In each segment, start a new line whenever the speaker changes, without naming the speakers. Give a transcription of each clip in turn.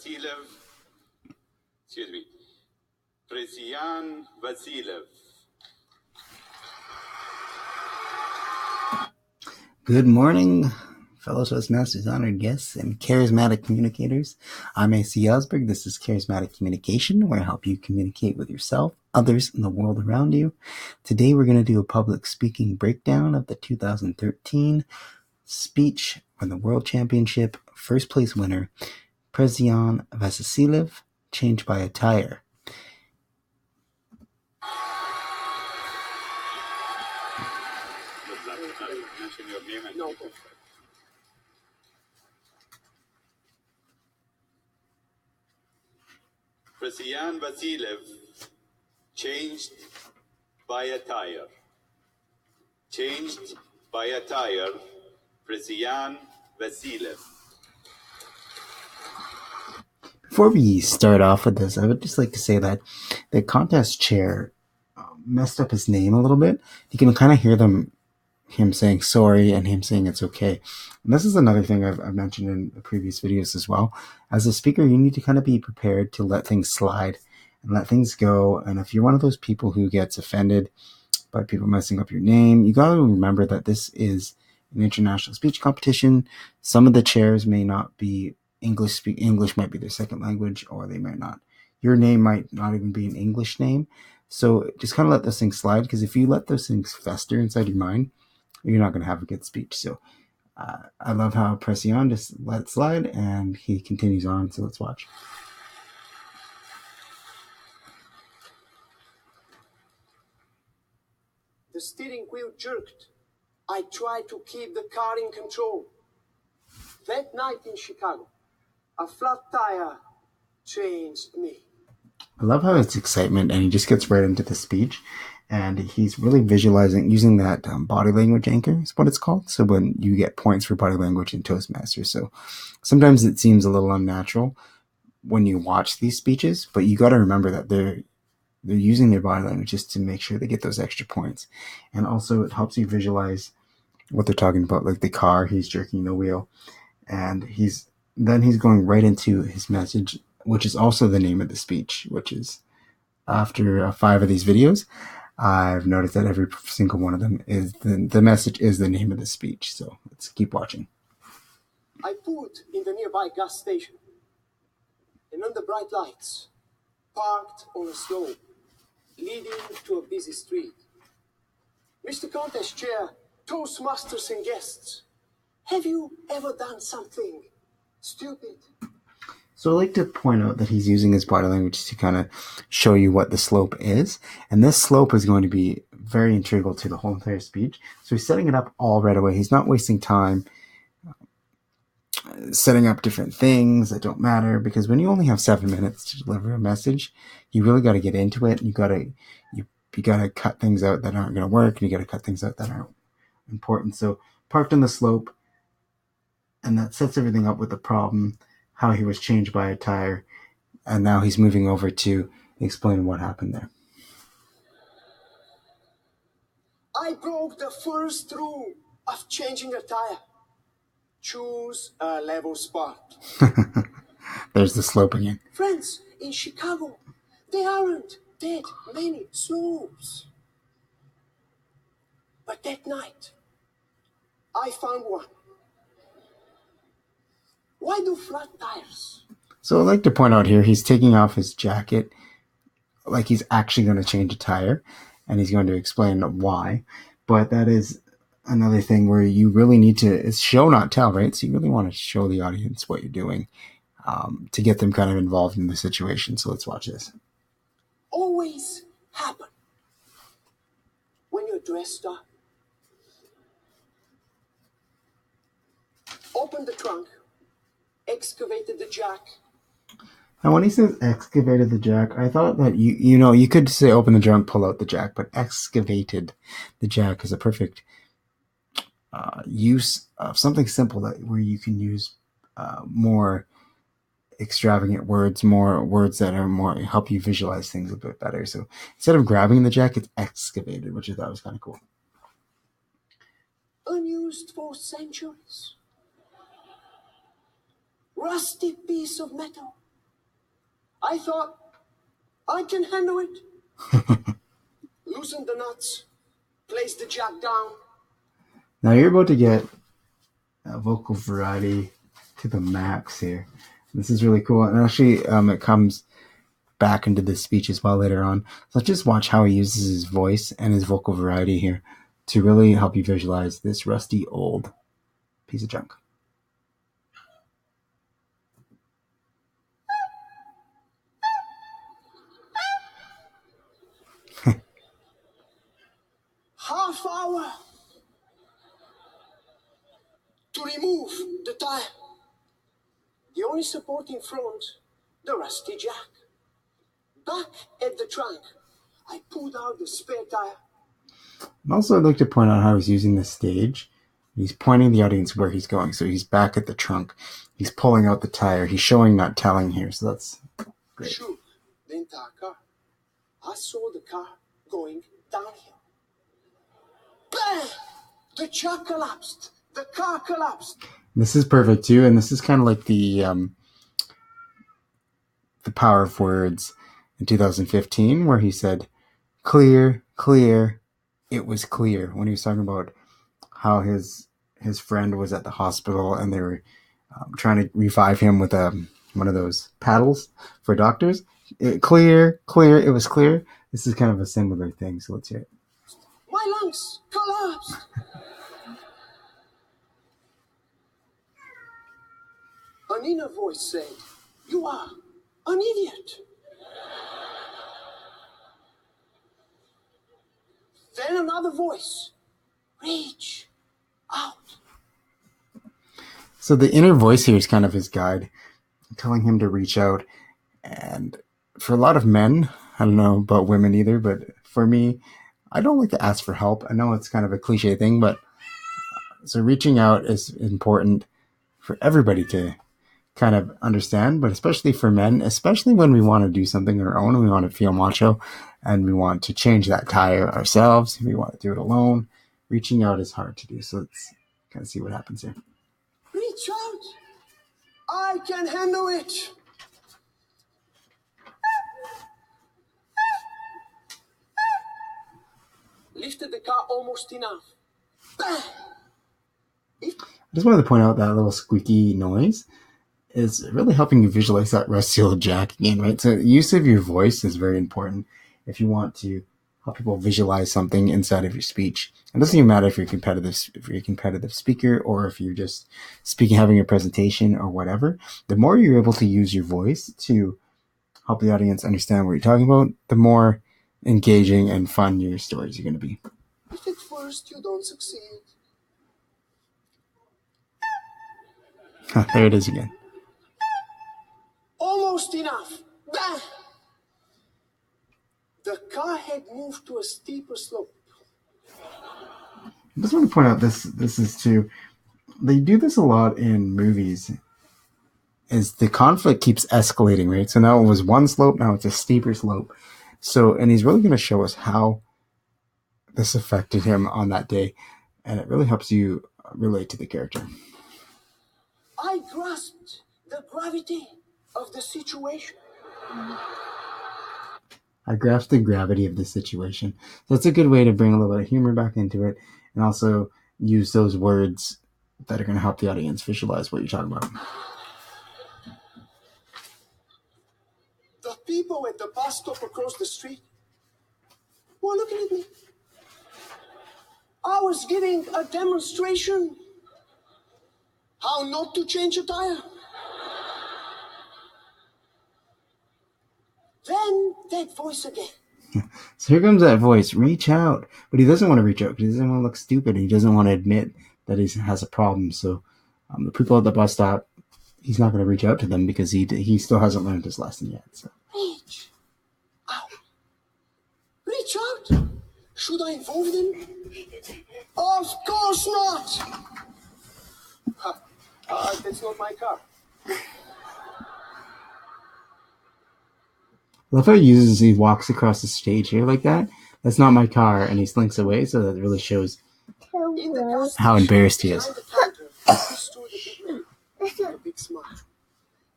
Vasilev, excuse me, Presian Vasilev.
Good morning, fellow Toastmasters, honored guests, and charismatic communicators. I'm A.C. Osberg. This is Charismatic Communication, where I help you communicate with yourself, others, and the world around you. Today, we're going to do a public speaking breakdown of the 2013 speech for the World Championship first place winner, Presian Vasilev, changed by a tire.
Presian Vasilev, changed by a tire. Changed by a tire, Presian Vasilev.
Before we start off with this, I would just like to say that the contest chair messed up his name a little bit. You can kind of hear him saying sorry and him saying it's okay. And this is another thing I've mentioned in the previous videos as well. As a speaker, you need to kind of be prepared to let things slide and let things go. And if you're one of those people who gets offended by people messing up your name, you got to remember that this is an international speech competition. Some of the chairs may not be English might be their second language, or they might not. Your name might not even be an English name. So just kind of let those things slide, because if you let those things fester inside your mind, you're not going to have a good speech. So I love how Presian just let it slide, and he continues on. So let's watch.
The steering wheel jerked. I tried to keep the car in control. That night in Chicago, a flat tire changed me.
I love how it's excitement, and he just gets right into the speech, and he's really visualizing using that body language anchor is what it's called. So when you get points for body language in Toastmasters, so sometimes it seems a little unnatural when you watch these speeches, but you got to remember that they're using their body language just to make sure they get those extra points. And also it helps you visualize what they're talking about, like the car, he's jerking the wheel, and he's going right into his message, which is also the name of the speech, which is after 5 of these videos, I've noticed that every single one of them is the message is the name of the speech. So let's keep watching.
I pulled in the nearby gas station, and under bright lights, parked on a slope leading to a busy street. Mr. Contest Chair, Toastmasters and guests, have you ever done something stupid?
So I like to point out that he's using his body language to kind of show you what the slope is. And this slope is going to be very integral to the whole entire speech. So he's setting it up all right away. He's not wasting time setting up different things that don't matter, because when you only have 7 minutes to deliver a message, you really got to get into it. You got to cut things out that aren't going to work, and you got to cut things out that aren't important. So parked on the slope, and that sets everything up with the problem, how he was changed by a tire, and now he's moving over to explain what happened there.
I broke the first rule of changing a tire. Choose a level spot.
There's the slope again.
Friends, in Chicago, there aren't that many slopes. But that night, I found one. Why do flat tires?
So I'd like to point out here, he's taking off his jacket like he's actually going to change a tire, and he's going to explain why. But that is another thing where you really need to, it's show not tell, right? So you really want to show the audience what you're doing to get them kind of involved in the situation. So let's watch this.
Always happen when you're dressed up. Open the trunk, excavated the jack.
Now, when he says excavated the jack, I thought that you could say open the trunk, pull out the jack, but excavated the jack is a perfect use of something simple where you can use more extravagant words, more words that are more help you visualize things a bit better. So instead of grabbing the jack, it's excavated, which I thought was kind of cool.
Unused for centuries. Rusty piece of metal. I thought, I can handle it. Loosen the nuts, place the jack down.
Now you're about to get a vocal variety to the max here. This is really cool. And actually, it comes back into the speech as well later on. So let's just watch how he uses his voice and his vocal variety here to really help you visualize this rusty old piece of junk.
Half hour to remove the tire. The only support in front, the rusty jack. Back at the trunk, I pulled out the spare tire.
And also, I'd like to point out how he's using the stage. He's pointing the audience where he's going. So he's back at the trunk. He's pulling out the tire. He's showing, not telling here. So that's great.
Shoot the entire car. I saw the car going downhill. Bang! The jack collapsed. The car collapsed.
This is perfect too, and this is kind of like the power of words in 2015, where he said, "Clear, clear, it was clear," when he was talking about how his friend was at the hospital and they were trying to revive him with one of those paddles for doctors. Clear, clear, it was clear. This is kind of a similar thing, so let's hear it.
My lungs collapsed. An inner voice said, "You are an idiot." Then another voice, "Reach out."
So the inner voice here is kind of his guide, telling him to reach out. And for a lot of men, I don't know about women either, but for me, I don't like to ask for help. I know it's kind of a cliche thing, but so reaching out is important for everybody to kind of understand, but especially for men, especially when we want to do something on our own and we want to feel macho and we want to change that tire ourselves. We want to do it alone. Reaching out is hard to do. So let's kind of see what happens here.
Reach out. I can handle it. Lifted the car almost enough. Bang!
I just wanted to point out that little squeaky noise is really helping you visualize that rusty old jack again, right? So use of your voice is very important if you want to help people visualize something inside of your speech. It doesn't even matter if you're a competitive speaker or if you're just speaking, having a presentation or whatever. The more you're able to use your voice to help the audience understand what you're talking about, the more engaging and fun your stories are going to be.
If at first you don't succeed.
There it is again.
Almost enough. Bang! The car had moved to a steeper slope.
I just want to point out this is too, they do this a lot in movies, is the conflict keeps escalating, right? So now it was one slope, now it's a steeper slope. So, and he's really going to show us how this affected him on that day. And it really helps you relate to the character.
I grasped the gravity of the situation.
I grasped the gravity of the situation. So it's a good way to bring a little bit of humor back into it and also use those words that are going to help the audience visualize what you're talking about.
The people at the bus stop across the street were looking at me. I was giving a demonstration how not to change a tire. Then that voice again.
So here comes that voice, reach out. But he doesn't want to reach out because he doesn't want to look stupid. He doesn't want to admit that he has a problem. So the people at the bus stop, he's not going to reach out to them because he still hasn't learned his lesson yet. So.
Reach out. Reach out. Should I involve them? Of course not. That's not my car.
I love how he walks across the stage here like that. That's not my car, and he slinks away, so that really shows how embarrassed he is.
Stood a big man with a big smile.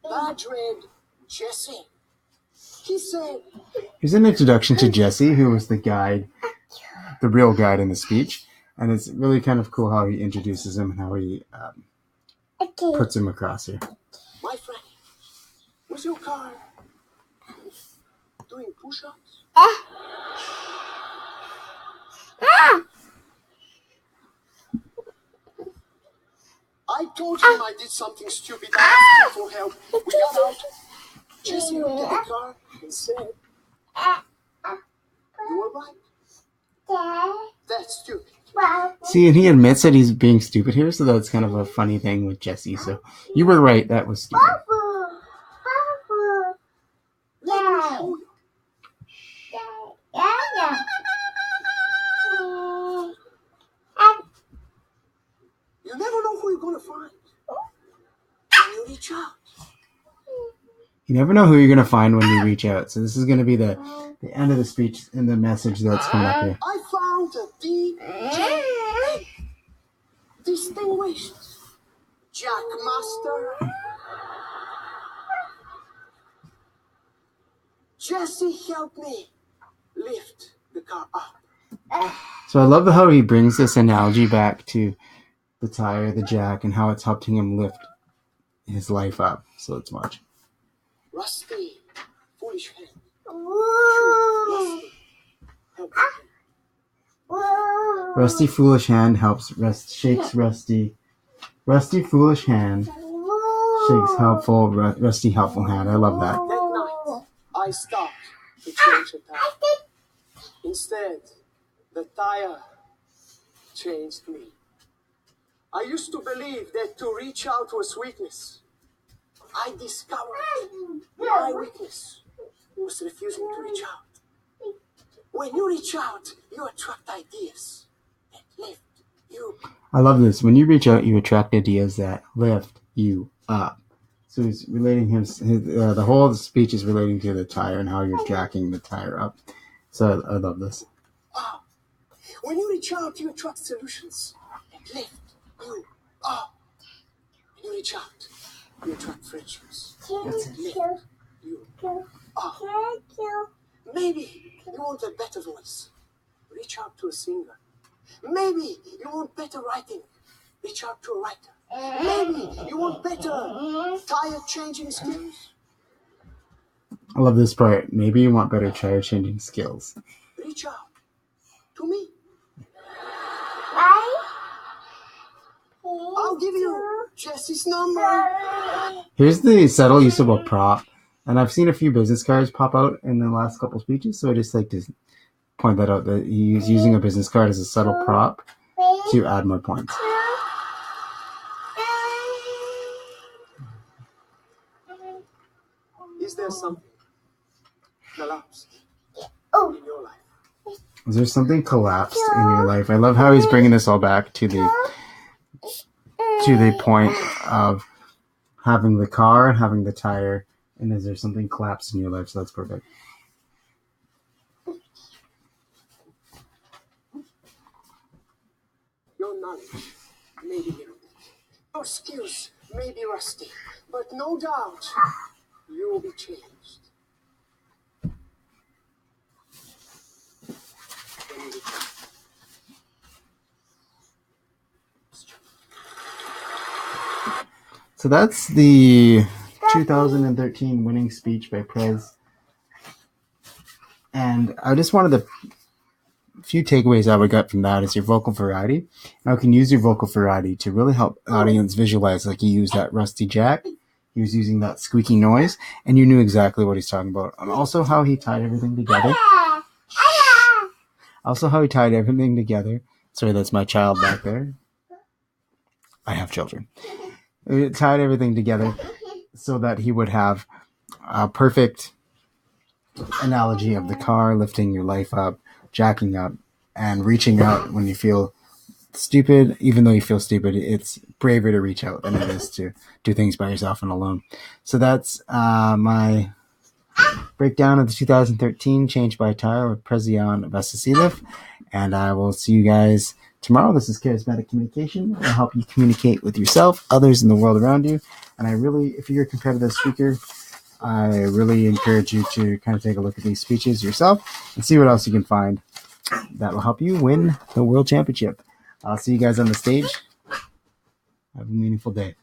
Badge read, Jesse. He said,
Here's an introduction to Jesse, who was the guide, the real guide in the speech. And it's really kind of cool how he introduces him and how he puts him across here.
my friend, was your car doing push-ups? I told him I did something stupid. I asked him for help. We got out. Jesse looked at the car and said, "You were right. That's stupid."
See, and he admits that he's being stupid here, so that's kind of a funny thing with Jesse. So you were right, that was stupid.
You never know who you're going to find when you reach out.
You never know who you're going to find when you reach out. So this is going to be the end of the speech and the message that's coming up here.
I found a DJ distinguished Jackmaster. Jesse helped me lift the car up.
So I love how he brings this analogy back to the tire, the jack, and how it's helping him lift his life up. So let's watch.
Rusty, foolish hand. Rusty, help me.
Rusty foolish hand shakes Rusty. Rusty foolish hand shakes Rusty helpful hand. I love that.
That night, I stopped to change the tire. Instead, the tire changed me. I used to believe that to reach out was weakness. I discovered my weakness was refusing to reach out. When you reach out, you attract ideas that lift you.
I love this. When you reach out, you attract ideas that lift you up. So he's relating the whole of the speech is relating to the tire and how you're jacking the tire up. So I love this.
When you reach out, you attract solutions that lift you up. When you reach out, you attract friendships that lift you up. Maybe you want a better voice. Reach out to a singer. Maybe you want better writing. Reach out to a writer. Maybe you want better tire changing skills.
I love this part. Maybe you want better tire changing skills.
Reach out to me. I'll give you Jesse's number.
Here's the subtle use of a prop. And I've seen a few business cards pop out in the last couple speeches, so I just like to point that out, that he's using a business card as a subtle prop to add more points.
Is there something collapsed in your life?
Is there something collapsed in your life? I love how he's bringing this all back to the point of having the car and having the tire. And is there something collapsed in your life? So that's perfect.
Your knowledge may be limited. Your skills may be rusty. But no doubt, you will be changed.
So that's the 2013 winning speech by Prez. And I just wanted a few takeaways I would get from that is your vocal variety. Now you can use your vocal variety to really help the audience visualize, like he used that rusty jack. He was using that squeaky noise, and you knew exactly what he's talking about. And also how he tied everything together. Sorry, that's my child back there. I have children. He tied everything together so that he would have a perfect analogy of the car lifting your life up, jacking up, and reaching out when you feel stupid. Even though you feel stupid, it's braver to reach out than it is to do things by yourself and alone. So that's my breakdown of the 2013 Change by Tire with Prezion Vasiliev. And I will see you guys tomorrow. This is Charismatic Communication. It'll help you communicate with yourself, others, in the world around you. And I really, if you're a competitive speaker, I really encourage you to kind of take a look at these speeches yourself and see what else you can find that will help you win the World Championship. I'll see you guys on the stage. Have a meaningful day.